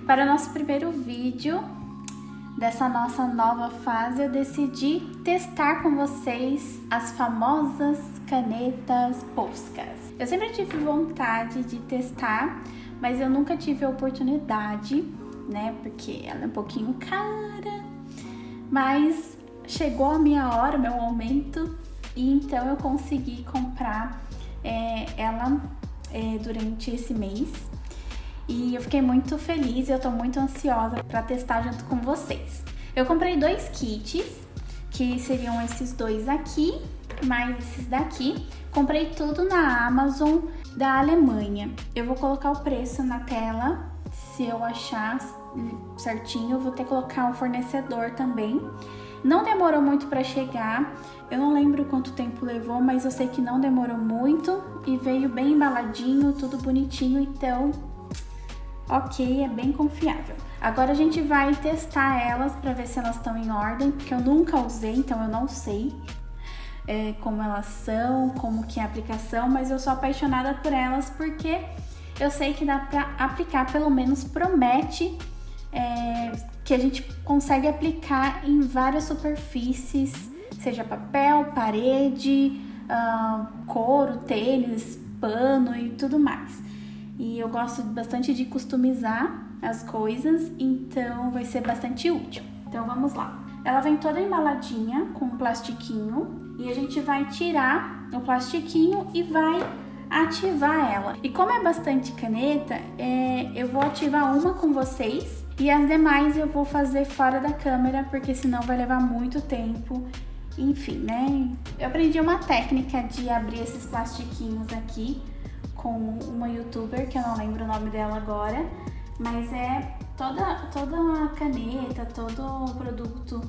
Para o nosso primeiro vídeo dessa nossa nova fase, eu decidi testar com vocês as famosas canetas Poscas. Eu sempre tive vontade de testar, mas eu nunca tive a oportunidade, né? Porque ela é um pouquinho cara, mas chegou a minha hora, meu momento, e então eu consegui comprar ela durante esse mês. E eu fiquei muito feliz, eu tô muito ansiosa para testar junto com vocês. Eu comprei 2 kits, que seriam esses 2 aqui, mais esses daqui. Comprei tudo na Amazon da Alemanha. Eu vou colocar o preço na tela, se eu achar certinho. Eu vou ter que colocar o fornecedor também. Não demorou muito para chegar, eu não lembro quanto tempo levou, mas eu sei que não demorou muito e veio bem embaladinho, tudo bonitinho, então ok, é bem confiável. Agora a gente vai testar elas para ver se elas estão em ordem, porque eu nunca usei, então eu não sei como elas são, como que é a aplicação, mas eu sou apaixonada por elas porque eu sei que dá para aplicar, pelo menos promete que a gente consegue aplicar em várias superfícies, seja papel, parede, couro, tênis, pano e tudo mais. E eu gosto bastante de customizar as coisas, então vai ser bastante útil. Então vamos lá. Ela vem toda embaladinha com um plastiquinho e a gente vai tirar o plastiquinho e vai ativar ela. E como é bastante caneta, eu vou ativar uma com vocês e as demais eu vou fazer fora da câmera, porque senão vai levar muito tempo. Enfim, né? Eu aprendi uma técnica de abrir esses plastiquinhos aqui com uma youtuber, que eu não lembro o nome dela agora, mas toda a caneta, todo o produto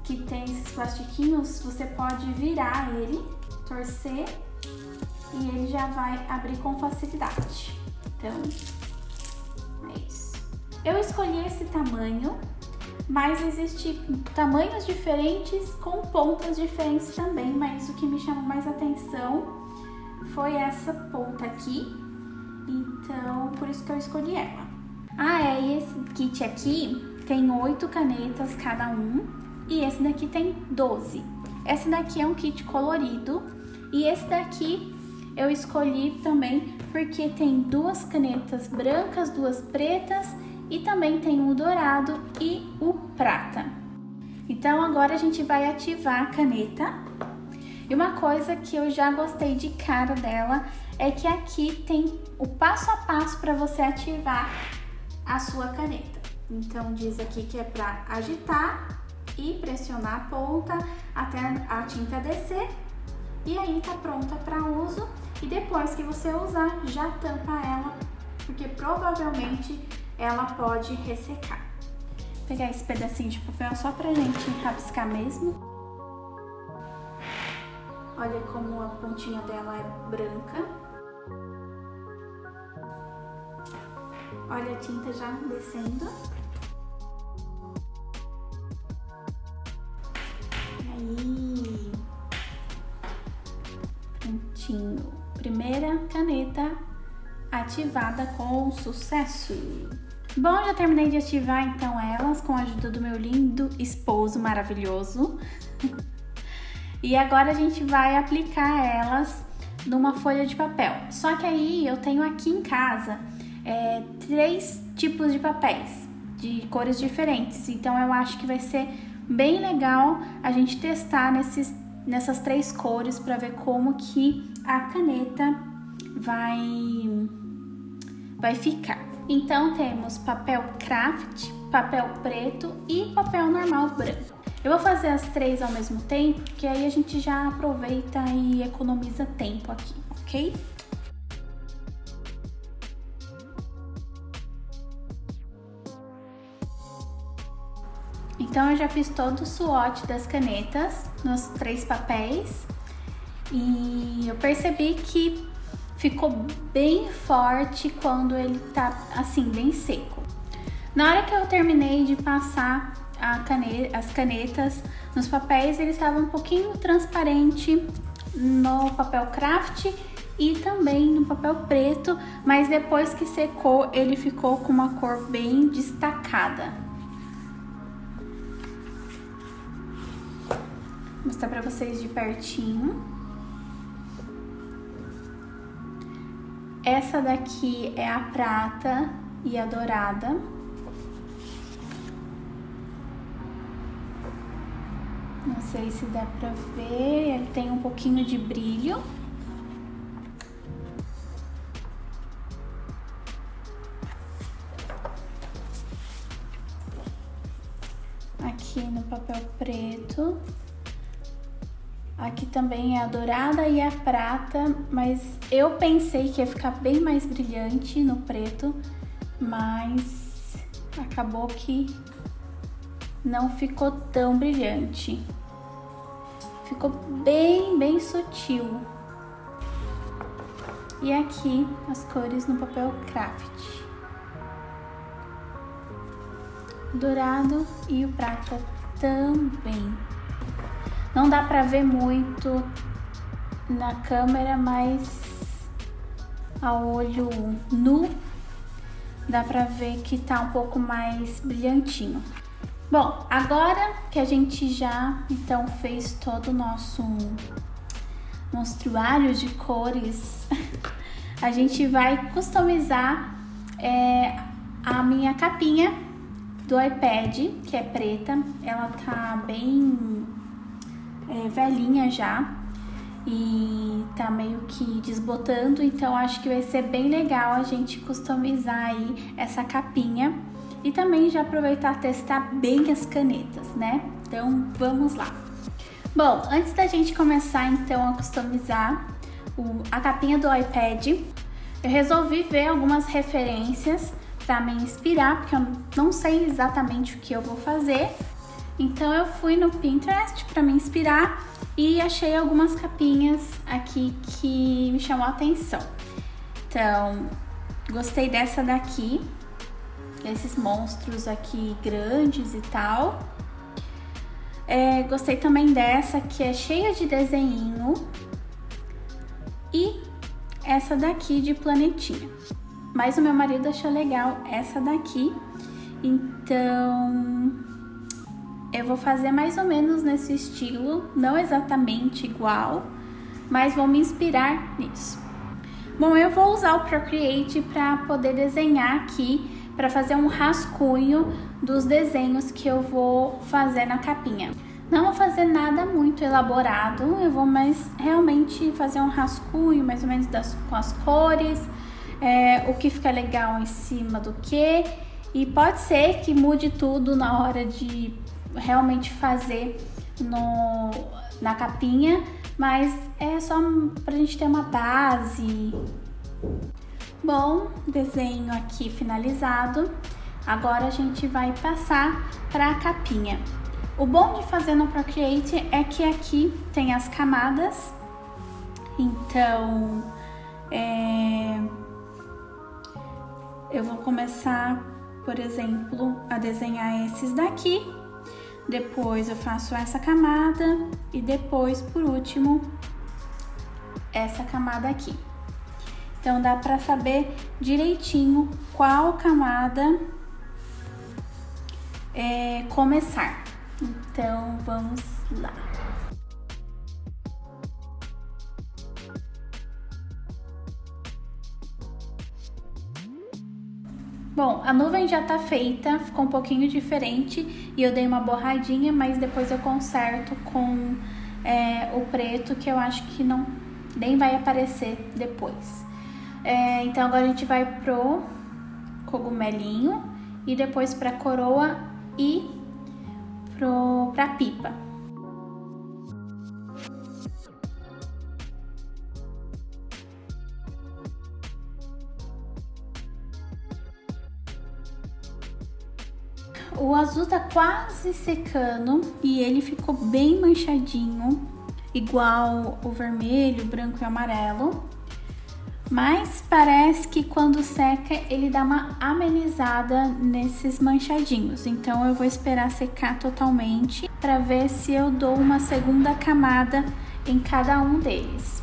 que tem esses plastiquinhos, você pode virar ele, torcer, e ele já vai abrir com facilidade. Então, é isso. Eu escolhi esse tamanho, mas existem tamanhos diferentes com pontas diferentes também, mas o que me chamou mais atenção foi essa ponta aqui, então por isso que eu escolhi ela. E esse kit aqui tem 8 canetas cada um, e esse daqui tem 12. Esse daqui é um kit colorido, e esse daqui eu escolhi também porque tem 2 canetas brancas, 2 pretas, e também tem o dourado e o prata. Então agora a gente vai ativar a caneta. E uma coisa que eu já gostei de cara dela é que aqui tem o passo a passo para você ativar a sua caneta. Então diz aqui que é para agitar e pressionar a ponta até a tinta descer, e aí tá pronta para uso. E depois que você usar, já tampa ela, porque provavelmente ela pode ressecar. Vou pegar esse pedacinho de papel só pra gente rabiscar mesmo. Olha como a pontinha dela é branca. Olha a tinta já descendo. Aí. Prontinho. Primeira caneta ativada com sucesso. Bom, já terminei de ativar então elas com a ajuda do meu lindo esposo maravilhoso. E agora a gente vai aplicar elas numa folha de papel. Só que aí eu tenho aqui em casa 3 tipos de papéis, de cores diferentes. Então eu acho que vai ser bem legal a gente testar nessas 3 cores para ver como que a caneta vai ficar. Então temos papel craft, papel preto e papel normal branco. Eu vou fazer as 3 ao mesmo tempo, porque aí a gente já aproveita e economiza tempo aqui, ok? Então eu já fiz todo o swatch das canetas nos 3 papéis e eu percebi que ficou bem forte quando ele tá assim, bem seco. Na hora que eu terminei de passar as canetas nos papéis, eles estavam um pouquinho transparente no papel craft e também no papel preto, mas depois que secou ele ficou com uma cor bem destacada. Vou mostrar para vocês de pertinho. Essa daqui é a prata e a dourada. Não sei se dá pra ver, ele tem um pouquinho de brilho. Aqui no papel preto. Aqui também é a dourada e a prata, mas eu pensei que ia ficar bem mais brilhante no preto, mas acabou que não ficou tão brilhante. Ficou bem sutil. E aqui as cores no papel craft. O dourado e o prata também. Não dá pra ver muito na câmera, mas ao olho nu dá pra ver que tá um pouco mais brilhantinho. Bom, agora que a gente já então fez todo o nosso monstruário de cores, a gente vai customizar a minha capinha do iPad, que é preta. Ela tá bem velhinha já e tá meio que desbotando, então acho que vai ser bem legal a gente customizar aí essa capinha e também já aproveitar e testar bem as canetas, né? Então vamos lá. Bom, antes da gente começar então a customizar a capinha do iPad, eu resolvi ver algumas referências para me inspirar, porque eu não sei exatamente o que eu vou fazer. Então eu fui no Pinterest para me inspirar e achei algumas capinhas aqui que me chamou a atenção. Então, gostei dessa daqui, desses monstros aqui grandes e tal. Gostei também dessa que é cheia de desenho e essa daqui de planetinha. Mas o meu marido achou legal essa daqui, então eu vou fazer mais ou menos nesse estilo, não exatamente igual, mas vou me inspirar nisso. Bom, eu vou usar o Procreate para poder desenhar aqui, para fazer um rascunho dos desenhos que eu vou fazer na capinha. Não vou fazer nada muito elaborado, eu vou mais realmente fazer um rascunho, mais ou menos com as cores, o que fica legal em cima do que, e pode ser que mude tudo na hora de realmente fazer na capinha, mas é só pra gente ter uma base. Bom, desenho aqui finalizado. Agora a gente vai passar para a capinha. O bom de fazer no Procreate é que aqui tem as camadas. Então, eu vou começar, por exemplo, a desenhar esses daqui. Depois eu faço essa camada e depois, por último, essa camada aqui. Então dá pra saber direitinho qual camada começar. Então vamos lá. Bom, a nuvem já tá feita, ficou um pouquinho diferente e eu dei uma borradinha, mas depois eu conserto com o preto, que eu acho que nem vai aparecer depois. Então agora a gente vai pro cogumelinho e depois pra coroa e pra pipa. O azul tá quase secando e ele ficou bem manchadinho, igual o vermelho, branco e amarelo. Mas parece que quando seca ele dá uma amenizada nesses manchadinhos. Então eu vou esperar secar totalmente para ver se eu dou uma segunda camada em cada um deles.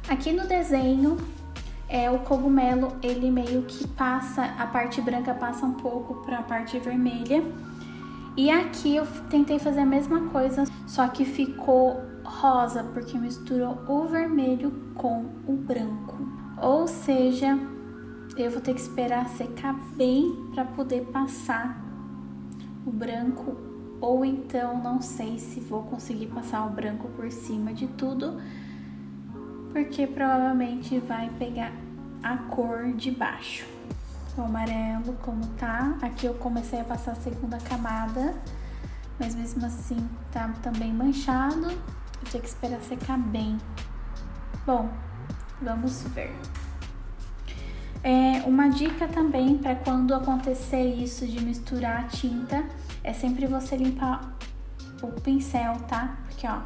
Aqui no desenho, o cogumelo, ele meio que passa, a parte branca passa um pouco para a parte vermelha. E aqui eu tentei fazer a mesma coisa, só que ficou rosa, porque misturou o vermelho com o branco. Ou seja, eu vou ter que esperar secar bem para poder passar o branco, ou então não sei se vou conseguir passar o branco por cima de tudo, porque provavelmente vai pegar a cor de baixo. O amarelo como tá, aqui eu comecei a passar a segunda camada, mas mesmo assim tá também manchado, eu tenho que esperar secar bem. Bom, vamos ver. Uma dica também para quando acontecer isso de misturar a tinta, é sempre você limpar o pincel, tá? Porque ó,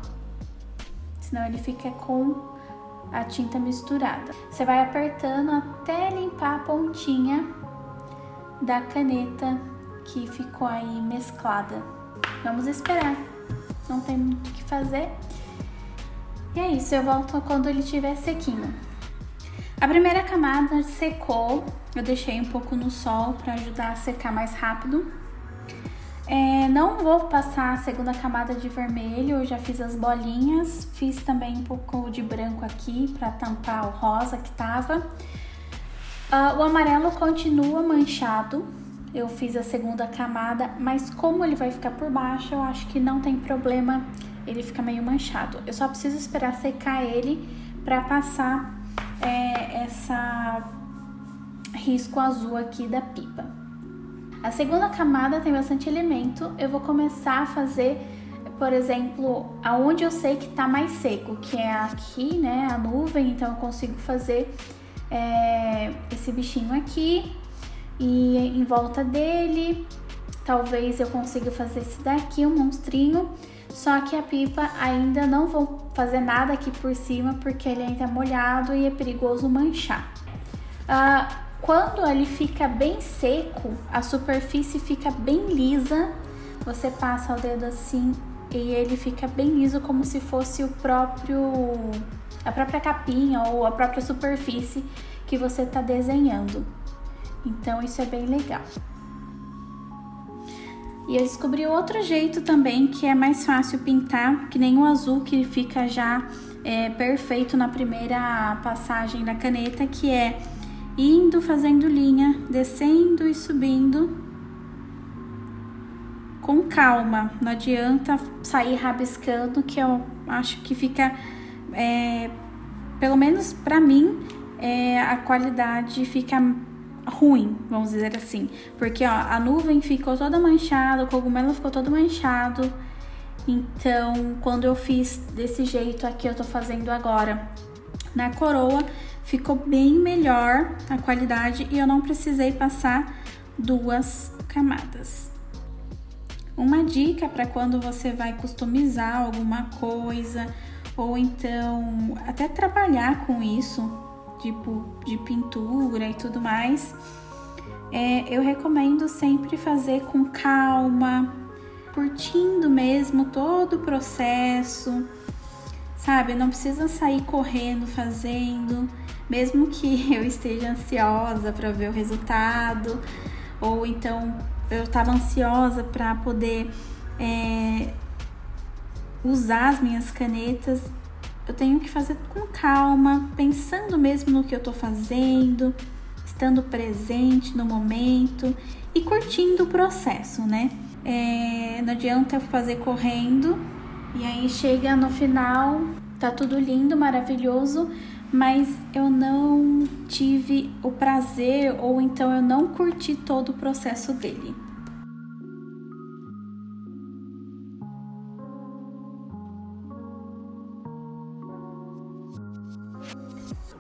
senão ele fica com a tinta misturada. Você vai apertando até limpar a pontinha da caneta que ficou aí mesclada. Vamos esperar, não tem muito o que fazer. E é isso, eu volto quando ele estiver sequinho. A primeira camada secou, eu deixei um pouco no sol para ajudar a secar mais rápido. Não vou passar a segunda camada de vermelho, eu já fiz as bolinhas, fiz também um pouco de branco aqui para tampar o rosa que tava. O amarelo continua manchado, eu fiz a segunda camada, mas como ele vai ficar por baixo, eu acho que não tem problema, ele fica meio manchado. Eu só preciso esperar secar ele para passar essa risco azul aqui da pipa. A segunda camada tem bastante elemento, eu vou começar a fazer, por exemplo, aonde eu sei que tá mais seco, que é aqui, né, a nuvem, então eu consigo fazer esse bichinho aqui e em volta dele, talvez eu consiga fazer esse daqui, um monstrinho, só que a pipa ainda não vou fazer nada aqui por cima porque ele ainda é molhado e é perigoso manchar. Quando ele fica bem seco, a superfície fica bem lisa, você passa o dedo assim e ele fica bem liso, como se fosse a própria capinha ou a própria superfície que você está desenhando. Então isso é bem legal. E eu descobri outro jeito também que é mais fácil pintar, que nem o azul, que fica já perfeito na primeira passagem da caneta, que é indo, fazendo linha, descendo e subindo com calma. Não adianta sair rabiscando, que eu acho que fica, pelo menos pra mim, a qualidade fica ruim, vamos dizer assim. Porque ó, a nuvem ficou toda manchada, o cogumelo ficou todo manchado. Então, quando eu fiz desse jeito aqui, eu tô fazendo agora na coroa, ficou bem melhor a qualidade e eu não precisei passar duas camadas. Uma dica para quando você vai customizar alguma coisa ou então até trabalhar com isso, tipo de pintura e tudo mais, eu recomendo sempre fazer com calma, curtindo mesmo todo o processo, sabe? Não precisa sair correndo fazendo, mesmo que eu esteja ansiosa para ver o resultado, ou então eu estava ansiosa para poder usar as minhas canetas. Eu tenho que fazer com calma, pensando mesmo no que eu tô fazendo, estando presente no momento e curtindo o processo, né? Não adianta eu fazer correndo e aí chega no final, tá tudo lindo, maravilhoso, mas eu não tive o prazer ou então eu não curti todo o processo dele.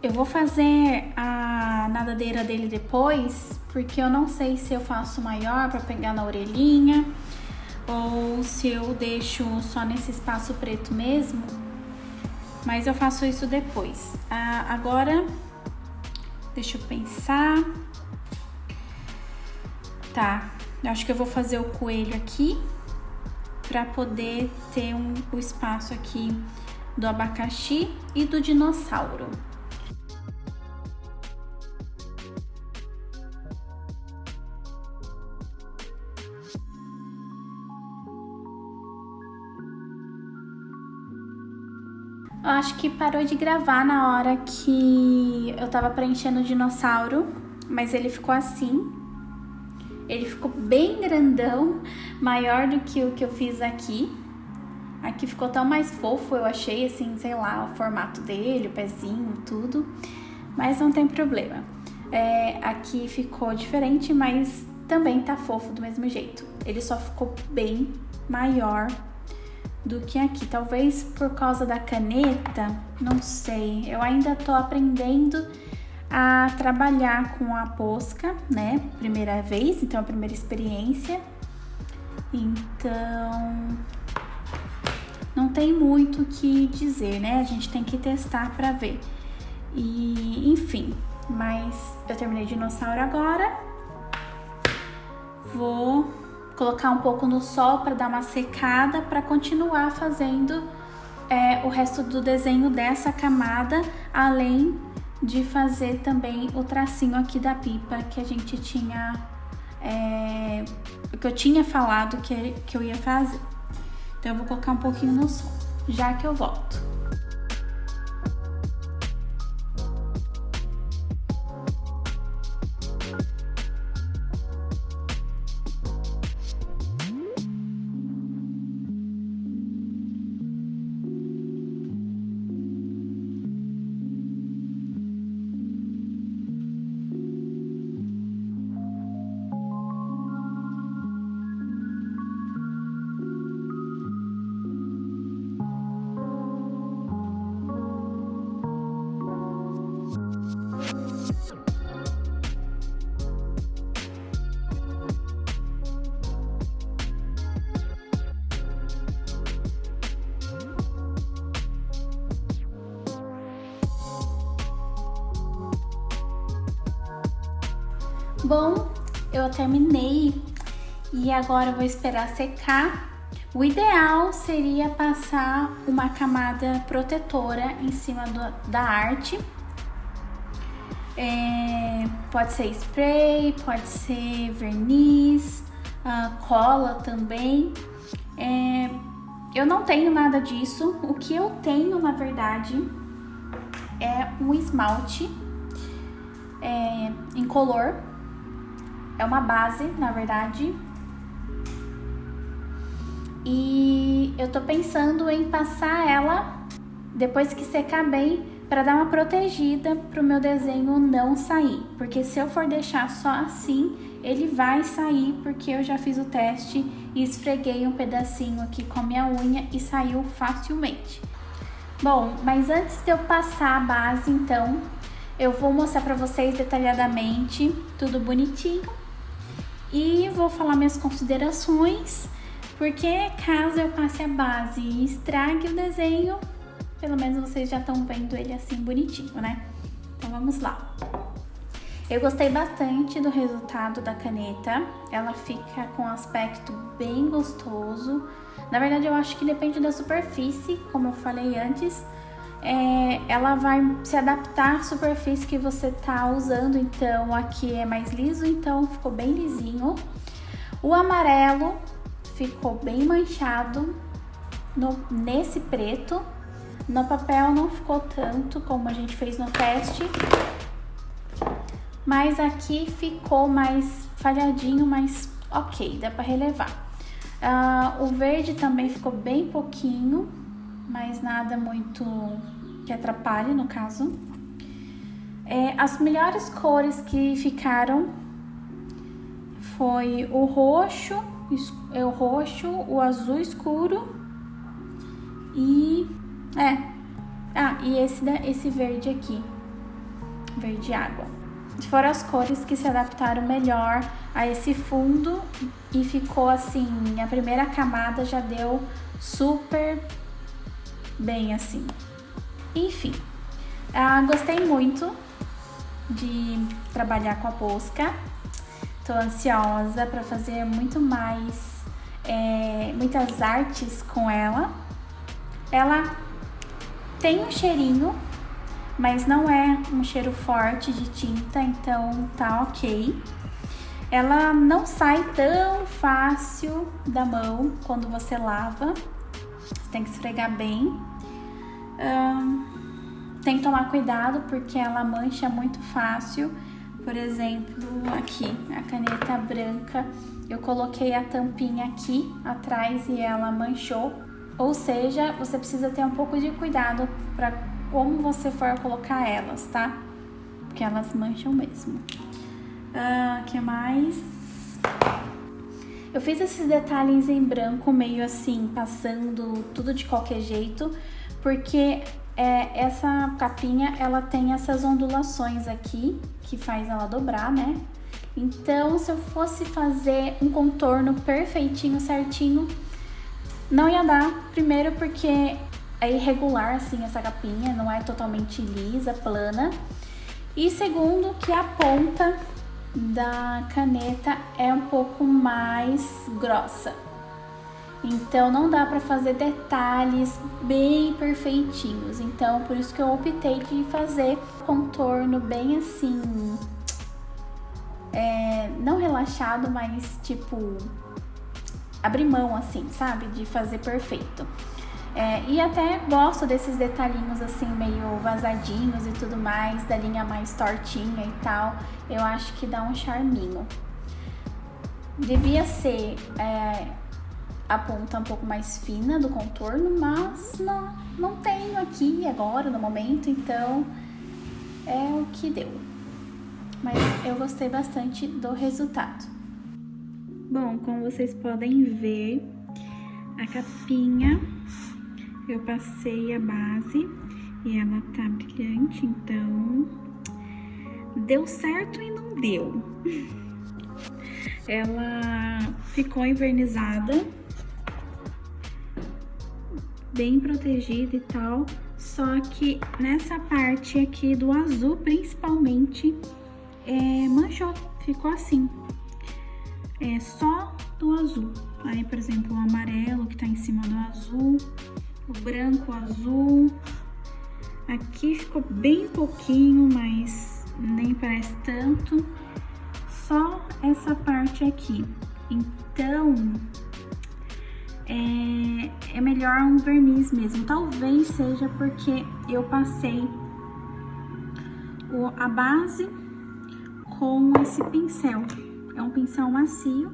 Eu vou fazer a nadadeira dele depois, porque eu não sei se eu faço maior para pegar na orelhinha ou se eu deixo só nesse espaço preto mesmo, mas eu faço isso depois. Agora, deixa eu pensar. Tá, eu acho que eu vou fazer o coelho aqui para poder ter o espaço aqui do abacaxi e do dinossauro. Eu acho que parou de gravar na hora que eu tava preenchendo o dinossauro, mas ele ficou assim. Ele ficou bem grandão, maior do que o que eu fiz aqui. Aqui ficou tão mais fofo, eu achei, assim, sei lá, o formato dele, o pezinho, tudo. Mas não tem problema. Aqui ficou diferente, mas também tá fofo do mesmo jeito. Ele só ficou bem maior do que aqui. Talvez por causa da caneta, não sei. Eu ainda tô aprendendo a trabalhar com a Posca, né? Primeira vez, então a primeira experiência. Então, não tem muito o que dizer, né? A gente tem que testar pra ver. E, enfim, mas eu terminei dinossauro agora. Vou colocar um pouco no sol para dar uma secada para continuar fazendo o resto do desenho dessa camada, além de fazer também o tracinho aqui da pipa que a gente tinha, que eu tinha falado que eu ia fazer. Então eu vou colocar um pouquinho no sol, já que eu volto. Bom, eu terminei e agora eu vou esperar secar. O ideal seria passar uma camada protetora em cima da arte. Pode ser spray, pode ser verniz, cola também. Eu não tenho nada disso. O que eu tenho, na verdade, é um esmalte incolor. É uma base, na verdade. E eu tô pensando em passar ela depois que secar bem, para dar uma protegida pro meu desenho não sair. Porque se eu for deixar só assim, ele vai sair, porque eu já fiz o teste e esfreguei um pedacinho aqui com a minha unha e saiu facilmente. Bom, mas antes de eu passar a base, então, eu vou mostrar para vocês detalhadamente, tudo bonitinho. E vou falar minhas considerações, porque caso eu passe a base e estrague o desenho, pelo menos vocês já estão vendo ele assim bonitinho, né? Então vamos lá. Eu gostei bastante do resultado da caneta, ela fica com um aspecto bem gostoso. Na verdade eu acho que depende da superfície, como eu falei antes. Ela vai se adaptar à superfície que você tá usando, então aqui é mais liso, então ficou bem lisinho. O amarelo ficou bem manchado nesse preto, no papel não ficou tanto como a gente fez no teste, mas aqui ficou mais falhadinho, mas ok, dá pra relevar. O verde também ficou bem pouquinho, mas nada muito que atrapalhe no caso. As melhores cores que ficaram foi o roxo, o azul escuro e esse verde aqui, verde água. Foram as cores que se adaptaram melhor a esse fundo e ficou assim, a primeira camada já deu super bem assim. Enfim, gostei muito de trabalhar com a Posca. Tô ansiosa para fazer muitas artes com ela. Ela tem um cheirinho, mas não é um cheiro forte de tinta, então tá ok. Ela não sai tão fácil da mão quando você lava, você tem que esfregar bem. Tem que tomar cuidado porque ela mancha muito fácil. Por exemplo, aqui, a caneta branca, eu coloquei a tampinha aqui atrás e ela manchou. Ou seja, você precisa ter um pouco de cuidado para como você for colocar elas, tá? Porque elas mancham mesmo. Que mais? Eu fiz esses detalhes em branco meio assim, passando tudo de qualquer jeito, porque essa capinha, ela tem essas ondulações aqui, que faz ela dobrar, né? Então, se eu fosse fazer um contorno perfeitinho, certinho, não ia dar. Primeiro porque é irregular, assim, essa capinha, não é totalmente lisa, plana. E segundo que a ponta da caneta é um pouco mais grossa. Então, não dá pra fazer detalhes bem perfeitinhos. Então, por isso que eu optei de fazer contorno bem assim, não relaxado, mas tipo, abrir mão assim, sabe? De fazer perfeito. E até gosto desses detalhinhos assim, meio vazadinhos e tudo mais, da linha mais tortinha e tal. Eu acho que dá um charminho. Devia ser a ponta um pouco mais fina do contorno, mas não tenho aqui agora, no momento, então é o que deu. Mas eu gostei bastante do resultado. Bom, como vocês podem ver, a capinha, eu passei a base e ela tá brilhante, então deu certo e não deu. Ela ficou envernizada, bem protegida e tal, só que nessa parte aqui do azul, principalmente, manchou, ficou assim, só do azul. Aí, por exemplo, o amarelo que tá em cima do azul, o branco, o azul, aqui ficou bem pouquinho, mas nem parece tanto, só essa parte aqui. Então, é melhor um verniz mesmo. Talvez seja porque eu passei a base com esse pincel. É um pincel macio,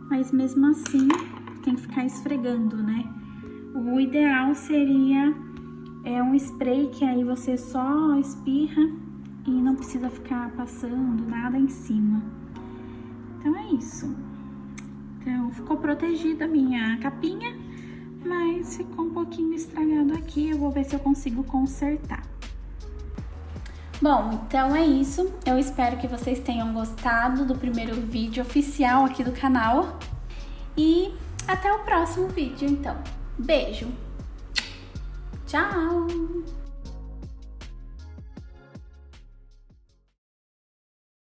mas mesmo assim tem que ficar esfregando, né? O ideal seria um spray que aí você só espirra e não precisa ficar passando nada em cima. Então é isso. Então, ficou protegida a minha capinha, mas ficou um pouquinho estragado aqui. Eu vou ver se eu consigo consertar. Bom, então é isso. Eu espero que vocês tenham gostado do primeiro vídeo oficial aqui do canal. E até o próximo vídeo, então. Beijo! Tchau!